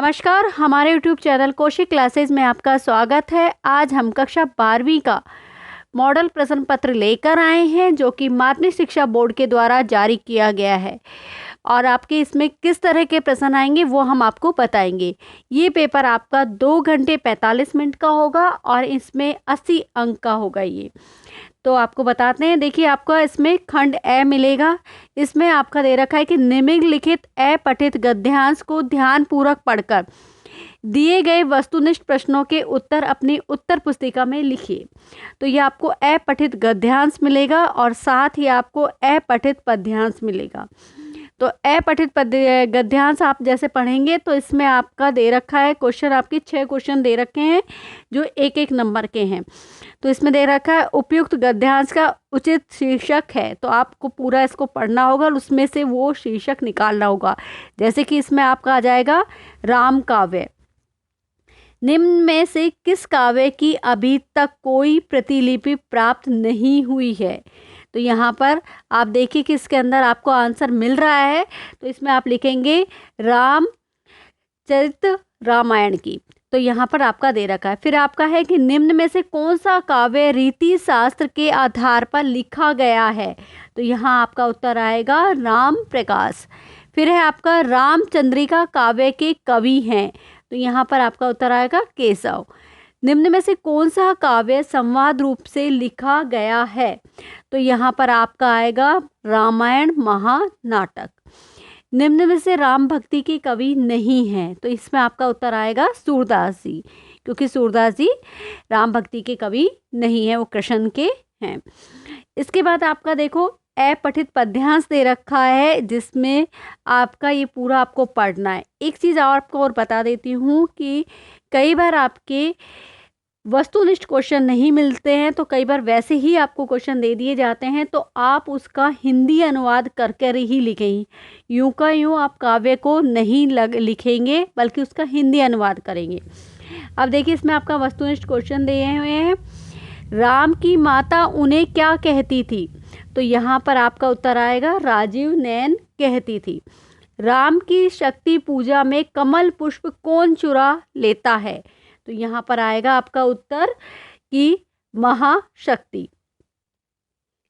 नमस्कार, हमारे YouTube channel Kaushik classes में आपका स्वागत है। आज हम कक्षा 12वीं का मॉडल प्रश्न पत्र लेकर आए हैं जो कि माध्यमिक शिक्षा बोर्ड के द्वारा जारी किया गया है और आपके इसमें किस तरह के प्रश्न आएंगे वो हम आपको बताएंगे। ये पेपर आपका 2 घंटे 45 मिनट का होगा और इसमें 80 अंक का होगा। ये तो आपको बताते हैं। देखिए, आपका इसमें खंड ए मिलेगा। इसमें आपका दे रखा है कि निम्नलिखित अपठित गद्यांश को ध्यानपूर्वक पढ़कर दिए गए वस्तुनिष्ठ प्रश्नों के उत्तर अपनी उत्तर पुस्तिका में लिखिए। तो ये आपको अपठित गद्यांश मिलेगा और साथ ही आपको अपठित पद्यांश मिलेगा। तो अपठित गद्यांश आप जैसे पढ़ेंगे तो इसमें आपका दे रखा है क्वेश्चन, आपके 6 क्वेश्चन दे रखे हैं जो एक एक नंबर के हैं। तो इसमें दे रखा है उपयुक्त गद्यांश का उचित शीर्षक है, तो आपको पूरा इसको पढ़ना होगा और उसमें से वो शीर्षक निकालना होगा। जैसे कि इसमें आपका आ जाएगा राम काव्य। निम्न में से किस काव्य की अभी तक कोई प्रतिलिपि प्राप्त नहीं हुई है? तो यहाँ पर आप देखिए कि इसके अंदर आपको आंसर मिल रहा है। तो इसमें आप लिखेंगे रामचरित रामायण की। तो यहाँ पर आपका दे रखा है। फिर आपका है कि निम्न में से कौन सा काव्य रीति शास्त्र के आधार पर लिखा गया है? तो यहाँ आपका उत्तर आएगा राम प्रकाश। फिर है आपका रामचंद्रिका काव्य के कवि हैं। तो यहाँ पर आपका उत्तर आएगा केशव। निम्न में से कौन सा काव्य संवाद रूप से लिखा गया है? तो यहाँ पर आपका आएगा रामायण महानाटक। निम्न में से राम भक्ति के कवि नहीं हैं। तो इसमें आपका उत्तर आएगा सूरदास जी, क्योंकि सूरदास जी राम भक्ति के कवि नहीं है, वो कृष्ण के हैं। इसके बाद आपका देखो अपठित पद्यांश दे रखा है जिसमें आपका ये पूरा आपको पढ़ना है। एक चीज़ आपको और बता देती हूँ कि कई बार आपके वस्तुनिष्ठ क्वेश्चन नहीं मिलते हैं, तो कई बार वैसे ही आपको क्वेश्चन दे दिए जाते हैं तो आप उसका हिंदी अनुवाद कर कर ही लिखें। यूं का यूं आप काव्य को नहीं लिखेंगे बल्कि उसका हिंदी अनुवाद करेंगे। अब देखिए, इसमें आपका वस्तुनिष्ठ क्वेश्चन दिए हुए हैं। राम की माता उन्हें क्या कहती थी? तो यहाँ पर आपका उत्तर आएगा राजीव नयन कहती थी। राम की शक्ति पूजा में कमल पुष्प कौन चुरा लेता है? तो यहाँ पर आएगा आपका उत्तर कि महाशक्ति।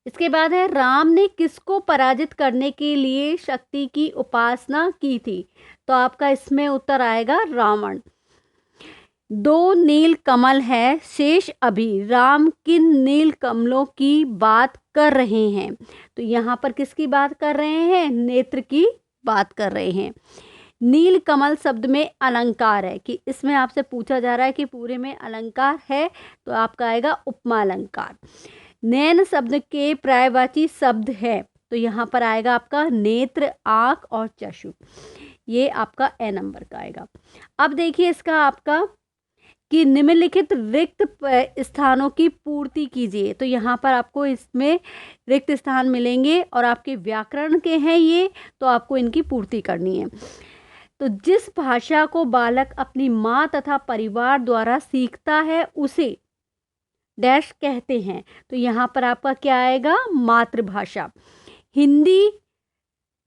इसके बाद है राम ने किसको पराजित करने के लिए शक्ति की उपासना की थी? तो आपका इसमें उत्तर आएगा रावण। 2 नील कमल है शेष अभी, राम किन नील कमलों की बात कर रहे हैं? तो यहाँ पर किसकी बात कर रहे हैं? नेत्र की बात कर रहे हैं। नील कमल शब्द में अलंकार है कि इसमें आपसे पूछा जा रहा है कि पूरे में अलंकार है, तो आपका आएगा उपमा अलंकार। नैन शब्द के पर्यायवाची शब्द है, तो यहाँ पर आएगा आपका नेत्र, आँख और चक्षु। ये आपका ए नंबर का आएगा। अब देखिए इसका आपका कि निम्नलिखित रिक्त स्थानों की पूर्ति कीजिए। तो यहाँ पर आपको इसमें रिक्त स्थान मिलेंगे और आपके व्याकरण के हैं ये, तो आपको इनकी पूर्ति करनी है। तो जिस भाषा को बालक अपनी माँ तथा परिवार द्वारा सीखता है उसे डैश कहते हैं। तो यहाँ पर आपका क्या आएगा? मातृभाषा। हिंदी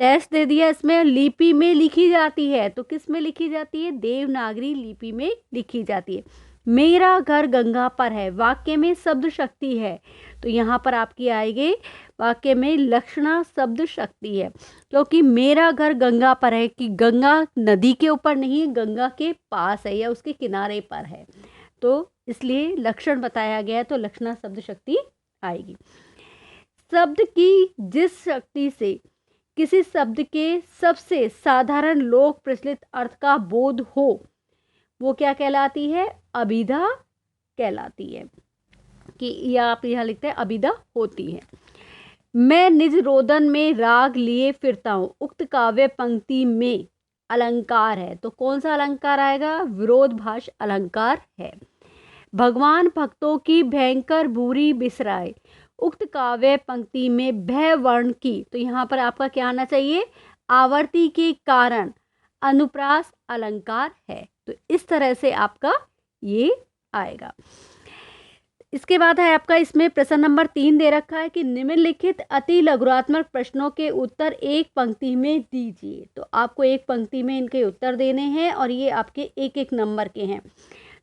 डैश दे दिया, इसमें लिपि में लिखी जाती है। तो किस में लिखी जाती है? देवनागरी लिपि में लिखी जाती है। मेरा घर गंगा पर है, वाक्य में शब्द शक्ति है। तो यहाँ पर आपकी आएगी वाक्य में लक्षणा शब्द शक्ति है, क्योंकि मेरा घर गंगा पर है कि गंगा नदी के ऊपर नहीं है, गंगा के पास है या उसके किनारे पर है, तो इसलिए लक्षण बताया गया है, तो लक्षणा शब्द शक्ति आएगी। शब्द की जिस शक्ति से किसी शब्द के सबसे साधारण लोक प्रचलित अर्थ का बोध हो वो क्या कहलाती है? अभिधा कहलाती है। कि या आप यहाँ लिखते हैं अभिधा होती है। मैं निज रोदन में राग लिए फिरता हूँ, उक्त काव्य पंक्ति में अलंकार है। तो कौन सा अलंकार आएगा? विरोधभाष अलंकार है। भगवान भक्तों की भयंकर बुरी बिसराए, उक्त काव्य पंक्ति में भय वर्ण की। तो यहाँ पर आपका क्या आना चाहिए? आवर्ती के कारण अनुप्रास अलंकार है। तो इस तरह से आपका ये आएगा। इसके बाद है आपका इसमें प्रश्न नंबर 3 दे रखा है कि निम्नलिखित अति लघुरात्मक प्रश्नों के उत्तर एक पंक्ति में दीजिए। तो आपको एक पंक्ति में इनके उत्तर देने हैं और ये आपके एक एक नंबर के हैं।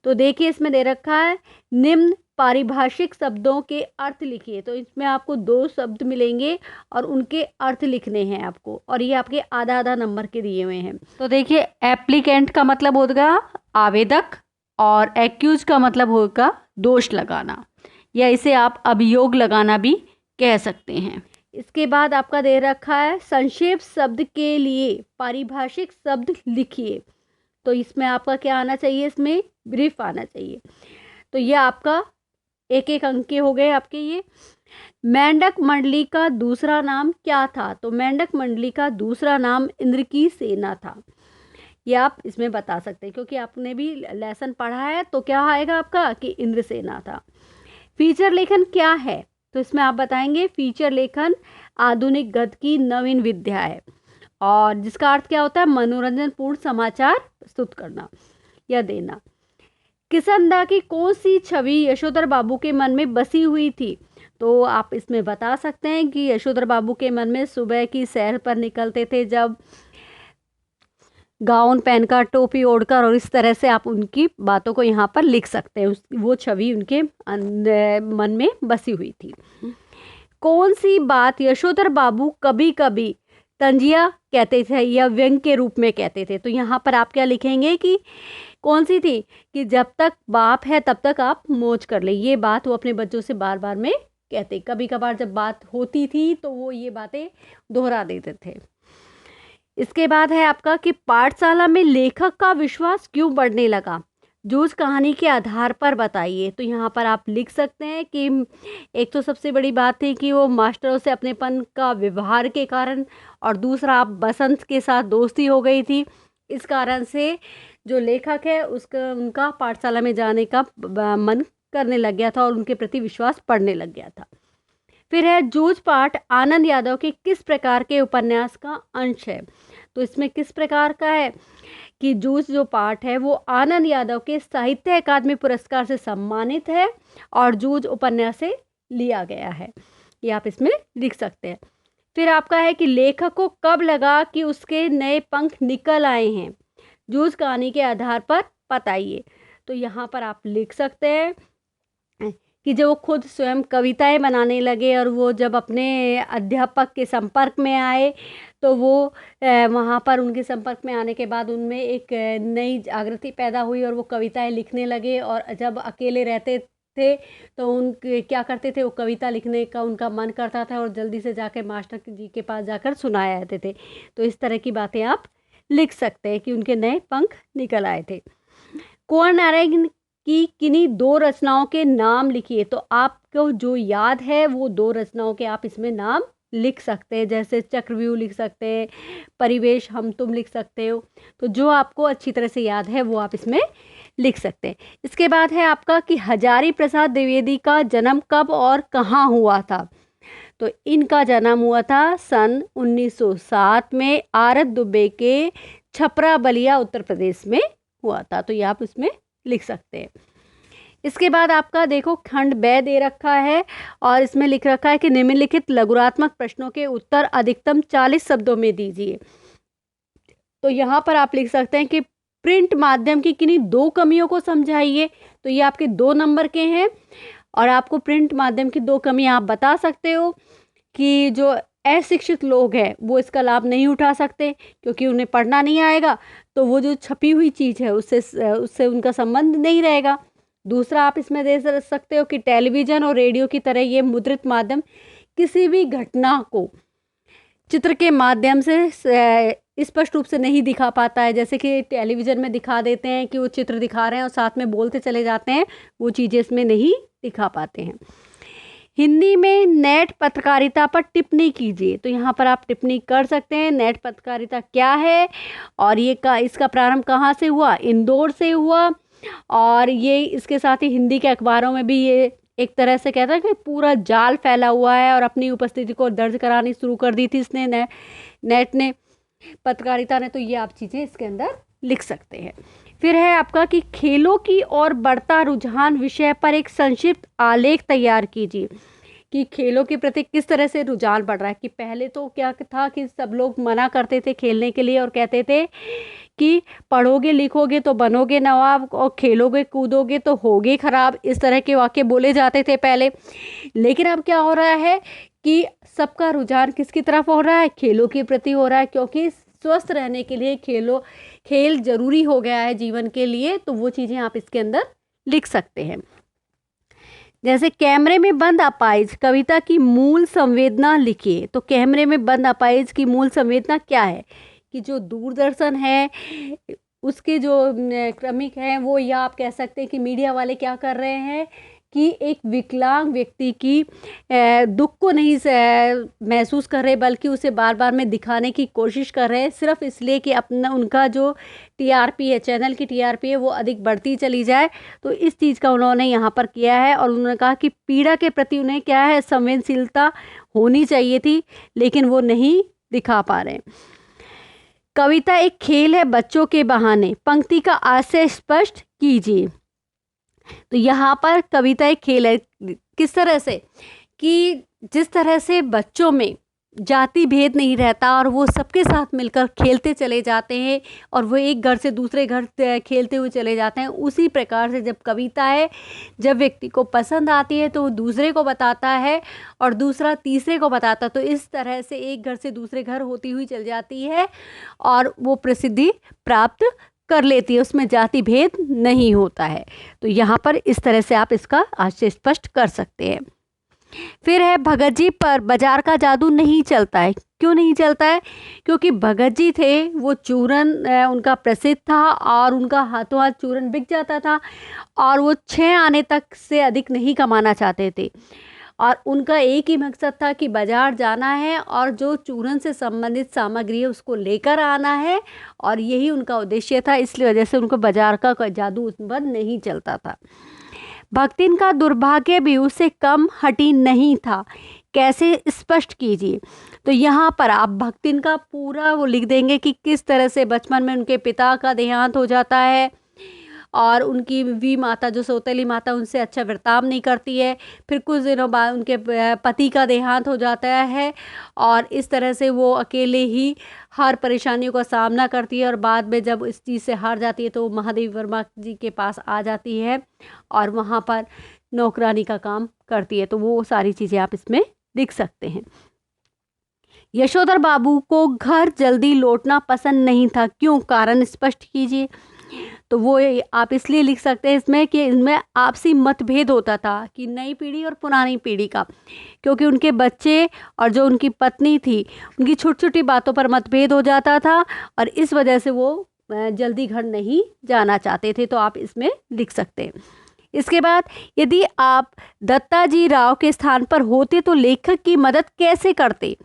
तो देखिए इसमें दे रखा है निम्न पारिभाषिक शब्दों के अर्थ लिखिए। तो इसमें आपको 2 शब्द मिलेंगे और उनके अर्थ लिखने हैं आपको, और ये आपके आधा आधा नंबर के दिए हुए हैं। तो देखिए एप्लीकेंट का मतलब होगा आवेदक और एक्यूज का मतलब होगा दोष लगाना, या इसे आप अभियोग लगाना भी कह सकते हैं। इसके बाद आपका दे रखा है संक्षेप शब्द के लिए पारिभाषिक शब्द लिखिए। तो इसमें आपका क्या आना चाहिए, इसमें ब्रीफ आना चाहिए। तो ये आपका एक एक अंक के हो गए आपके। ये मेंढक मंडली का दूसरा नाम क्या था? तो मेंढक मंडली का दूसरा नाम इंद्र की सेना था। ये आप इसमें बता सकते हैं क्योंकि आपने भी लेसन पढ़ा है। तो क्या आएगा आपका कि इंद्र सेना था। फीचर लेखन क्या है? तो इसमें आप बताएंगे फीचर लेखन आधुनिक गद्य की नवीन विद्या है, और जिसका अर्थ क्या होता है मनोरंजन पूर्ण समाचार प्रस्तुत करना या देना। किसनदा की कौन सी छवि यशोधर बाबू के मन में बसी हुई थी? तो आप इसमें बता सकते हैं कि यशोधर बाबू के मन में सुबह की सैर पर निकलते थे जब गाउन पहनकर, टोपी ओढ़कर, और इस तरह से आप उनकी बातों को यहाँ पर लिख सकते हैं। वो छवि उनके मन में बसी हुई थी। कौन सी बात यशोधर बाबू कभी कभी तंजिया कहते थे या व्यंग के रूप में कहते थे? तो यहाँ पर आप क्या लिखेंगे कि कौन सी थी कि जब तक बाप है तब तक आप मौज कर ले। ये बात वो अपने बच्चों से बार बार में कहते, कभी कभार जब बात होती थी तो वो ये बातें दोहरा देते थे। इसके बाद है आपका कि पाठशाला में लेखक का विश्वास क्यों बढ़ने लगा? जूझ कहानी के आधार पर बताइए। तो यहाँ पर आप लिख सकते हैं कि एक तो सबसे बड़ी बात थी कि वो मास्टरों से अपनेपन का व्यवहार के कारण, और दूसरा आप बसंत के साथ दोस्ती हो गई थी। इस कारण से जो लेखक है उनका पाठशाला में जाने का मन करने लग गया था और उनके प्रति विश्वास बढ़ने लग गया था। फिर है जूझ पाठ आनंद यादव के किस प्रकार के उपन्यास का अंश है? तो इसमें किस प्रकार का है कि जूझ जो पाठ है वो आनंद यादव के साहित्य अकादमी पुरस्कार से सम्मानित है और जूझ उपन्यास से लिया गया है। ये आप इसमें लिख सकते हैं। फिर आपका है कि लेखक को कब लगा कि उसके नए पंख निकल आए हैं? जूझ कहानी के आधार पर बताइए। तो यहाँ पर आप लिख सकते हैं कि जब वो खुद स्वयं कविताएं बनाने लगे और वो जब अपने अध्यापक के संपर्क में आए तो वो वहाँ पर उनके संपर्क में आने के बाद उनमें एक नई जागृति पैदा हुई और वो कविताएं लिखने लगे। और जब अकेले रहते थे तो उनके क्या करते थे, वो कविता लिखने का उनका मन करता था और जल्दी से जाकर मास्टर जी के पास जाकर सुनाया जाते थे। तो इस तरह की बातें आप लिख सकते हैं कि उनके नए पंख निकल आए थे। कुंवर नारायण की किन्हीं 2 रचनाओं के नाम लिखिए। तो आपको जो याद है वो 2 रचनाओं के आप इसमें नाम लिख सकते हैं, जैसे चक्रव्यूह लिख सकते हैं, परिवेश हम तुम लिख सकते हो। तो जो आपको अच्छी तरह से याद है वो आप इसमें लिख सकते हैं। इसके बाद है आपका कि हजारी प्रसाद द्विवेदी का जन्म कब और कहाँ हुआ था? तो इनका जन्म हुआ था सन 1907 में आरत दुबे के छपरा बलिया उत्तर प्रदेश में हुआ था। तो ये आप इसमें लिख सकते हैं। इसके बाद आपका देखो खंड ब दे रखा है और इसमें लिख रखा है कि निम्नलिखित लघुरात्मक प्रश्नों के उत्तर अधिकतम 40 शब्दों में दीजिए। तो यहाँ पर आप लिख सकते हैं कि प्रिंट माध्यम की किन्हीं 2 कमियों को समझाइए। तो ये आपके 2 नंबर के हैं और आपको प्रिंट माध्यम की 2 कमियां आप बता सकते हो कि जो अशिक्षित लोग हैं वो इसका लाभ नहीं उठा सकते क्योंकि उन्हें पढ़ना नहीं आएगा, तो वो जो छपी हुई चीज़ है उससे उनका संबंध नहीं रहेगा। दूसरा आप इसमें दे सकते हो कि टेलीविज़न और रेडियो की तरह ये मुद्रित माध्यम किसी भी घटना को चित्र के माध्यम से स्पष्ट रूप से नहीं दिखा पाता है। जैसे कि टेलीविज़न में दिखा देते हैं कि वो चित्र दिखा रहे हैं और साथ में बोलते चले जाते हैं, वो चीज़ें इसमें नहीं दिखा पाते हैं। हिंदी में नेट पत्रकारिता पर टिप्पणी कीजिए। तो यहाँ पर आप टिप्पणी कर सकते हैं नेट पत्रकारिता क्या है और इसका प्रारंभ कहाँ से हुआ, इंदौर से हुआ। और ये इसके साथ ही हिंदी के अखबारों में भी ये एक तरह से कहता है कि पूरा जाल फैला हुआ है और अपनी उपस्थिति को दर्ज करानी शुरू कर दी थी इसने नेट ने, पत्रकारिता ने। तो ये आप चीज़ें इसके अंदर लिख सकते हैं। फिर है आपका कि खेलों की ओर बढ़ता रुझान विषय पर एक संक्षिप्त आलेख तैयार कीजिए, कि खेलों के प्रति किस तरह से रुझान बढ़ रहा है। कि पहले तो क्या था कि सब लोग मना करते थे खेलने के लिए और कहते थे कि पढ़ोगे लिखोगे तो बनोगे नवाब और खेलोगे कूदोगे तो होगे खराब, इस तरह के वाक्य बोले जाते थे पहले। लेकिन अब क्या हो रहा है कि सबका रुझान किसकी तरफ हो रहा है, खेलों के प्रति हो रहा है, क्योंकि स्वस्थ रहने के लिए खेल जरूरी हो गया है जीवन के लिए। तो वो चीज़ें आप इसके अंदर लिख सकते हैं। जैसे कैमरे में बंद अपाइज कविता की मूल संवेदना लिखिए। तो कैमरे में बंद अपाइज की मूल संवेदना क्या है, कि जो दूरदर्शन है उसके जो क्रमिक हैं वो, या आप कह सकते हैं कि मीडिया वाले क्या कर रहे हैं कि एक विकलांग व्यक्ति की दुख को नहीं महसूस कर रहे, बल्कि उसे बार बार में दिखाने की कोशिश कर रहे हैं, सिर्फ इसलिए कि अपना उनका जो टीआरपी है, चैनल की टीआरपी है, वो अधिक बढ़ती चली जाए। तो इस चीज़ का उन्होंने यहाँ पर किया है और उन्होंने कहा कि पीड़ा के प्रति उन्हें क्या है, संवेदनशीलता होनी चाहिए थी, लेकिन वो नहीं दिखा पा रहे। कविता एक खेल है बच्चों के बहाने, पंक्ति का आशय स्पष्ट कीजिए। तो यहाँ पर कविता एक खेल है, किस तरह से, कि जिस तरह से बच्चों में जाति भेद नहीं रहता और वो सबके साथ मिलकर खेलते चले जाते हैं और वो एक घर से दूसरे घर खेलते हुए चले जाते हैं, उसी प्रकार से जब कविता है, जब व्यक्ति को पसंद आती है तो वो दूसरे को बताता है और दूसरा तीसरे को बताता है। तो इस तरह से एक घर से दूसरे घर होती हुई चल जाती है और वो प्रसिद्धि प्राप्त कर लेती है, उसमें जाति भेद नहीं होता है। तो यहाँ पर इस तरह से आप इसका आशय स्पष्ट कर सकते हैं। फिर है भगत जी पर बाजार का जादू नहीं चलता है। क्यों नहीं चलता है, क्योंकि भगत जी थे वो चूरन उनका प्रसिद्ध था और उनका हाथों हाथ चूरन बिक जाता था और वो 6 आने तक से अधिक नहीं कमाना चाहते थे और उनका एक ही मकसद था कि बाजार जाना है और जो चूरन से संबंधित सामग्री है उसको लेकर आना है और यही उनका उद्देश्य था। इसलिए वजह से उनको बाजार का जादू उस पर नहीं चलता था। भक्तिन का दुर्भाग्य भी उससे कम हटी नहीं था, कैसे स्पष्ट कीजिए। तो यहाँ पर आप भक्तिन का पूरा वो लिख देंगे कि किस तरह से बचपन में उनके पिता का देहांत हो जाता है और उनकी वी माता जो सौतेली माता उनसे अच्छा बर्ताव नहीं करती है, फिर कुछ दिनों बाद उनके पति का देहांत हो जाता है और इस तरह से वो अकेले ही हर परेशानियों का सामना करती है और बाद में जब इस चीज़ से हार जाती है तो महादेवी वर्मा जी के पास आ जाती है और वहाँ पर नौकरानी का काम करती है। तो वो सारी चीज़ें आप इसमें लिख सकते हैं। यशोधर बाबू को घर जल्दी लौटना पसंद नहीं था, क्यों, कारण स्पष्ट कीजिए। तो वो आप इसलिए लिख सकते हैं इसमें कि इनमें आपसी मतभेद होता था कि नई पीढ़ी और पुरानी पीढ़ी का, क्योंकि उनके बच्चे और जो उनकी पत्नी थी उनकी छोटी छोटी बातों पर मतभेद हो जाता था और इस वजह से वो जल्दी घर नहीं जाना चाहते थे। तो आप इसमें लिख सकते हैं। इसके बाद यदि आप दत्ताजी राव के स्थान पर होते तो लेखक की मदद कैसे करते।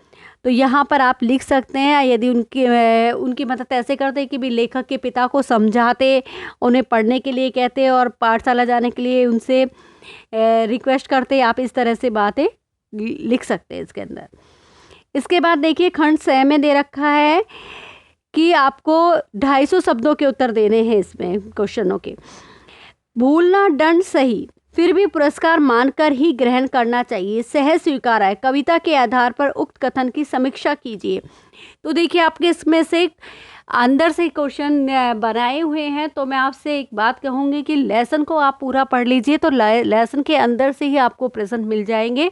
तो यहाँ पर आप लिख सकते हैं यदि उनकी मदद ऐसे करते कि भी लेखक के पिता को समझाते, उन्हें पढ़ने के लिए कहते और पाठशाला जाने के लिए उनसे रिक्वेस्ट करते। आप इस तरह से बातें लिख सकते हैं इसके अंदर। इसके बाद देखिए खंड 6 में दे रखा है कि आपको 250 शब्दों के उत्तर देने हैं इसमें क्वेश्चनों के। भूलना दंड सही, फिर भी पुरस्कार मानकर ही ग्रहण करना चाहिए, सहज स्वीकार है। कविता के आधार पर उक्त कथन की समीक्षा कीजिए। तो देखिए आपके इसमें से अंदर से क्वेश्चन बनाए हुए हैं, तो मैं आपसे एक बात कहूँगी कि लेसन को आप पूरा पढ़ लीजिए, तो लेसन के अंदर से ही आपको प्रश्न मिल जाएंगे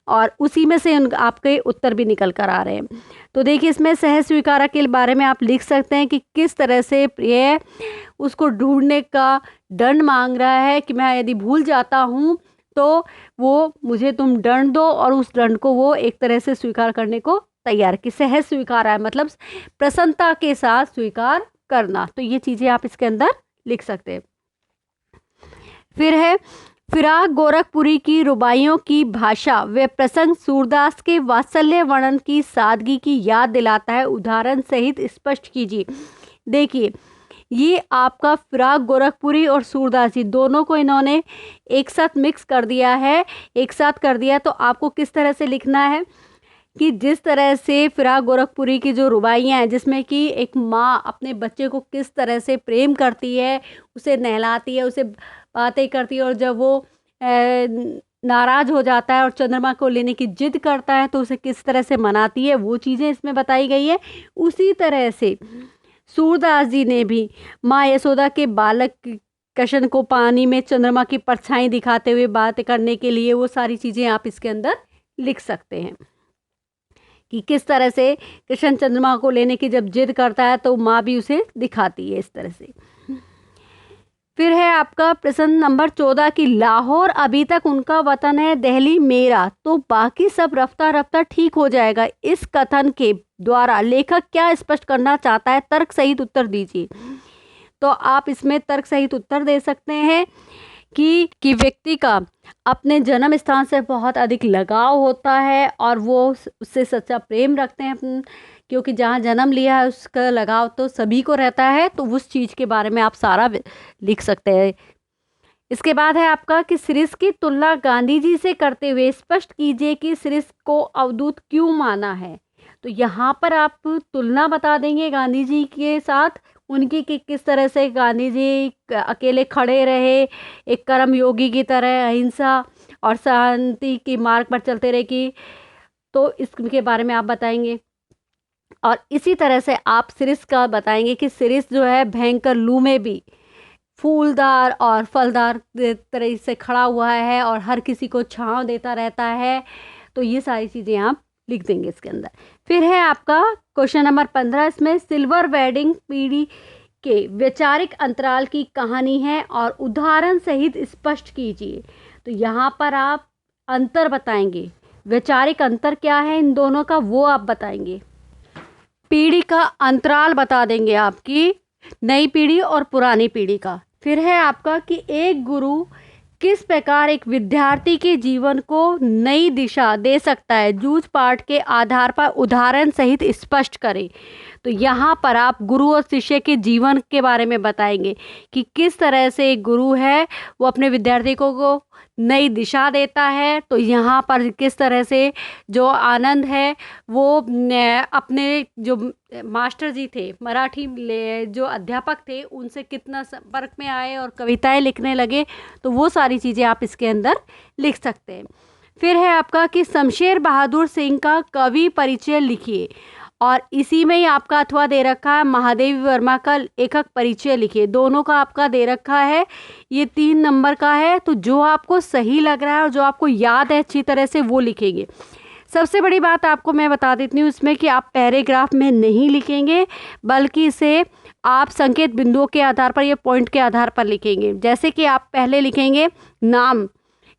और उसी में से आपके उत्तर भी निकल कर आ रहे हैं। तो देखिए इसमें सहज स्वीकारा के बारे में आप लिख सकते हैं कि किस तरह से प्रिय उसको ढूंढने का दंड मांग रहा है कि मैं यदि भूल जाता हूँ तो वो मुझे तुम दंड दो, और उस दंड को वो एक तरह से स्वीकार करने को तैयार, कि सहज स्वीकार है मतलब प्रसन्नता के साथ स्वीकार करना। तो ये चीज़ें आप इसके अंदर लिख सकते हैं। फिर है फिराक गोरखपुरी की रुबाइयों की भाषा व प्रसंग सूरदास के वात्सल्य वर्णन की सादगी की याद दिलाता है, उदाहरण सहित स्पष्ट कीजिए। देखिए ये आपका फिराक गोरखपुरी और सूरदास जी दोनों को इन्होंने एक साथ मिक्स कर दिया है, एक साथ कर दिया। तो आपको किस तरह से लिखना है कि जिस तरह से फिराक गोरखपुरी की जो रुबाइयाँ हैं, जिसमें कि एक माँ अपने बच्चे को किस तरह से प्रेम करती है, उसे नहलाती है, उसे बातें करती है, और जब वो नाराज़ हो जाता है और चंद्रमा को लेने की जिद करता है तो उसे किस तरह से मनाती है, वो चीज़ें इसमें बताई गई है। उसी तरह से सूरदास जी ने भी माँ यशोदा के बालक कृष्ण को पानी में चंद्रमा की परछाई दिखाते हुए बात करने के लिए वो सारी चीज़ें आप इसके अंदर लिख सकते हैं कि किस तरह से कृष्ण चंद्रमा को लेने की जब जिद करता है तो माँ भी उसे दिखाती है इस तरह से। फिर है आपका प्रश्न नंबर 14 कि लाहौर अभी तक उनका वतन है, दिल्ली मेरा, तो बाकी सब रफ्ता रफ्ता ठीक हो जाएगा। इस कथन के द्वारा लेखक क्या स्पष्ट करना चाहता है? तर्क सहित उत्तर दीजिए। तो आप इसमें तर्क सहित उत्तर दे सकते हैं कि व्यक्ति का अपने जन्म स्थान से बहुत अधिक लगाव होता है और वो उससे सच्चा प्रेम रखते हैं, क्योंकि जहाँ जन्म लिया है उसका लगाव तो सभी को रहता है, तो उस चीज़ के बारे में आप सारा लिख सकते हैं। इसके बाद है आपका कि श्रीस की तुलना गांधी जी से करते हुए स्पष्ट कीजिए कि श्रीस को अवधूत क्यों माना है। तो यहाँ पर आप तुलना बता देंगे गांधी जी के साथ उनकी कि किस तरह से गांधी जी अकेले खड़े रहे, एक कर्म योगी की तरह अहिंसा और शांति के मार्ग पर चलते रहे, कि तो इसके बारे में आप बताएंगे। और इसी तरह से आप सिरिस का बताएंगे कि सिरिस जो है भयंकर लू में भी फूलदार और फलदार तरह से खड़ा हुआ है और हर किसी को छांव देता रहता है। तो ये सारी चीज़ें आप लिख देंगे इसके अंदर। फिर है आपका क्वेश्चन नंबर 15, इसमें सिल्वर वेडिंग पीढ़ी के वैचारिक अंतराल की कहानी है और उदाहरण सहित स्पष्ट कीजिए। तो यहाँ पर आप अंतर बताएंगे, वैचारिक अंतर क्या है इन दोनों का वो आप बताएंगे। पीढ़ी का अंतराल बता देंगे आपकी नई पीढ़ी और पुरानी पीढ़ी का। फिर है आपका कि एक गुरु किस प्रकार एक विद्यार्थी के जीवन को नई दिशा दे सकता है, जूझ पाठ के आधार पर उदाहरण सहित स्पष्ट करें। तो यहाँ पर आप गुरु और शिष्य के जीवन के बारे में बताएंगे कि किस तरह से एक गुरु है वो अपने विद्यार्थी को नई दिशा देता है। तो यहाँ पर किस तरह से जो आनंद है वो अपने जो मास्टर जी थे, मराठी जो अध्यापक थे, उनसे कितना संपर्क में आए और कविताएं लिखने लगे। तो वो सारी चीज़ें आप इसके अंदर लिख सकते हैं। फिर है आपका कि शमशेर बहादुर सिंह का कवि परिचय लिखिए, और इसी में ही आपका अथवा दे रखा है महादेवी वर्मा का लेखक परिचय लिखिए। दोनों का आपका दे रखा है, ये 3 नंबर का है। तो जो आपको सही लग रहा है और जो आपको याद है अच्छी तरह से वो लिखेंगे। सबसे बड़ी बात आपको मैं बता देती हूँ इसमें कि आप पैराग्राफ में नहीं लिखेंगे, बल्कि इसे आप संकेत बिंदुओं के आधार पर या पॉइंट के आधार पर लिखेंगे। जैसे कि आप पहले लिखेंगे नाम,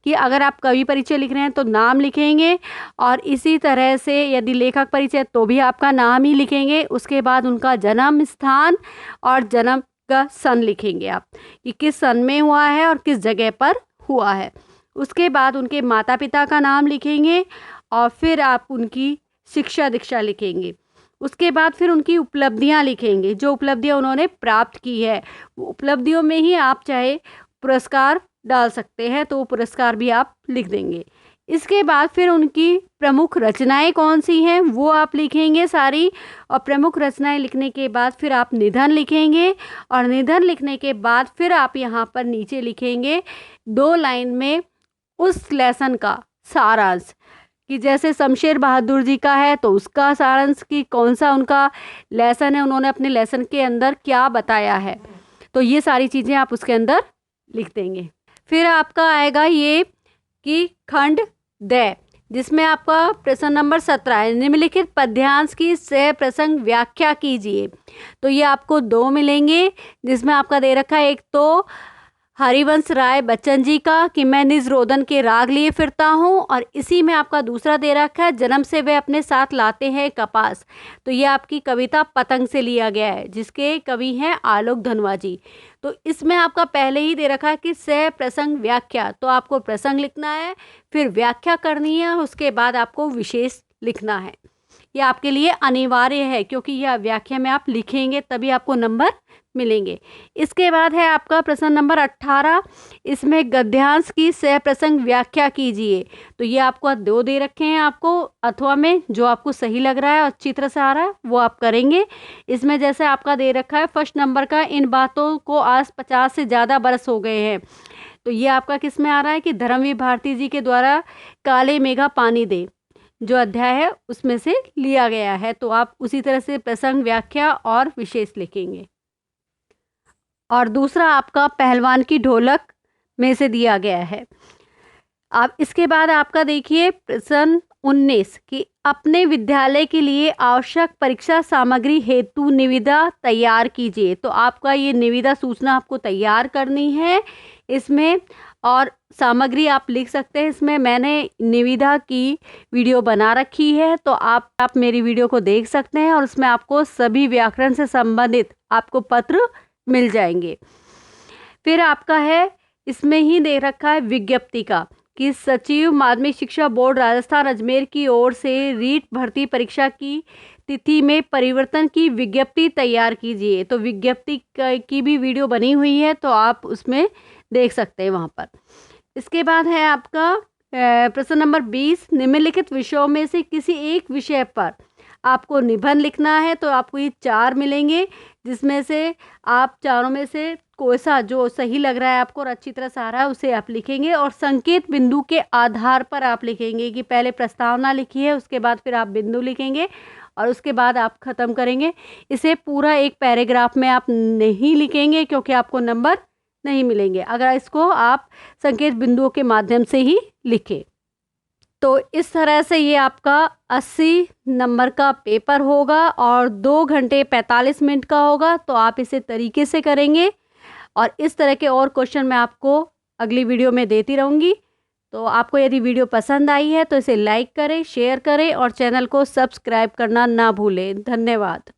कि अगर आप कवि परिचय लिख रहे हैं तो नाम लिखेंगे, और इसी तरह से यदि लेखक परिचय तो भी आपका नाम ही लिखेंगे। उसके बाद उनका जन्म स्थान और जन्म का सन लिखेंगे आप कि किस सन में हुआ है और किस जगह पर हुआ है। उसके बाद उनके माता पिता का नाम लिखेंगे और फिर आप उनकी शिक्षा दीक्षा लिखेंगे। उसके बाद फिर उनकी उपलब्धियां लिखेंगे, जो उपलब्धियां उन्होंने प्राप्त की है। उपलब्धियों में ही आप चाहे पुरस्कार डाल सकते हैं, तो पुरस्कार भी आप लिख देंगे। इसके बाद फिर उनकी प्रमुख रचनाएं कौन सी हैं वो आप लिखेंगे सारी, और प्रमुख रचनाएं लिखने के बाद फिर आप निधन लिखेंगे, और निधन लिखने के बाद फिर आप यहाँ पर नीचे लिखेंगे 2 लाइन में उस लेसन का सारांश, कि जैसे शमशेर बहादुर जी का है तो उसका सारांश कि कौन सा उनका लेसन है, उन्होंने अपने लेसन के अंदर क्या बताया है। तो ये सारी चीज़ें आप उसके अंदर लिख देंगे। फिर आपका आएगा ये कि खंड द, जिसमें आपका प्रश्न नंबर 17 है, निम्नलिखित पद्यांश की सह प्रसंग व्याख्या कीजिए। तो ये आपको 2 मिलेंगे, जिसमें आपका दे रखा है एक तो हरिवंश राय बच्चन जी का कि मैं निज रोदन के राग लिए फिरता हूँ, और इसी में आपका दूसरा दे रखा है जन्म से वे अपने साथ लाते हैं कपास। तो ये आपकी कविता पतंग से लिया गया है, जिसके कवि हैं आलोक धनवा जी। तो इसमें आपका पहले ही दे रखा है कि सह प्रसंग व्याख्या, तो आपको प्रसंग लिखना है, फिर व्याख्या करनी है, उसके बाद आपको विशेष लिखना है। ये आपके लिए अनिवार्य है, क्योंकि यह व्याख्या में आप लिखेंगे तभी आपको नंबर मिलेंगे। इसके बाद है आपका प्रश्न नंबर 18, इसमें गद्यांश की सह प्रसंग व्याख्या कीजिए। तो ये आपको 2 दे रखे हैं आपको अथवा में, जो आपको सही लग रहा है और अच्छी तरह से आ रहा है वो आप करेंगे। इसमें जैसे आपका दे रखा है फर्स्ट नंबर का, इन बातों को आज 50 से ज़्यादा बरस हो गए हैं। तो ये आपका किस में आ रहा है कि धर्मवीर भारती जी के द्वारा काले मेघा पानी दे जो अध्याय है उसमें से लिया गया है। तो आप उसी तरह से प्रसंग, व्याख्या और विशेष लिखेंगे। और दूसरा आपका पहलवान की ढोलक में से दिया गया है। आप इसके बाद आपका देखिए प्रश्न 19 कि अपने विद्यालय के लिए आवश्यक परीक्षा सामग्री हेतु निविदा तैयार कीजिए। तो आपका ये निविदा सूचना आपको तैयार करनी है इसमें, और सामग्री आप लिख सकते हैं इसमें। मैंने निविदा की वीडियो बना रखी है, तो आप मेरी वीडियो को देख सकते हैं और उसमें आपको सभी व्याकरण से संबंधित आपको पत्र मिल जाएंगे। फिर आपका है इसमें ही दे रखा है विज्ञप्ति का कि सचिव माध्यमिक शिक्षा बोर्ड राजस्थान अजमेर की ओर से रीट भर्ती परीक्षा की तिथि में परिवर्तन की विज्ञप्ति तैयार कीजिए। तो विज्ञप्ति की भी वीडियो बनी हुई है, तो आप उसमें देख सकते हैं वहाँ पर। इसके बाद है आपका प्रश्न नंबर 20, निम्नलिखित विषयों में से किसी एक विषय पर आपको निबंध लिखना है। तो आपको ये 4 मिलेंगे, जिसमें से आप चारों में से कोई सा जो सही लग रहा है आपको और अच्छी तरह से आ रहा है उसे आप लिखेंगे, और संकेत बिंदु के आधार पर आप लिखेंगे कि पहले प्रस्तावना लिखी है, उसके बाद फिर आप बिंदु लिखेंगे और उसके बाद आप ख़त्म करेंगे। इसे पूरा एक पैराग्राफ में आप नहीं लिखेंगे क्योंकि आपको नंबर नहीं मिलेंगे अगर इसको आप संकेत बिंदुओं के माध्यम से ही लिखें। तो इस तरह से ये आपका 80 नंबर का पेपर होगा और 2 घंटे 45 मिनट का होगा। तो आप इसे तरीके से करेंगे और इस तरह के और क्वेश्चन मैं आपको अगली वीडियो में देती रहूँगी। तो आपको यदि वीडियो पसंद आई है तो इसे लाइक करें, शेयर करें और चैनल को सब्सक्राइब करना ना भूलें। धन्यवाद।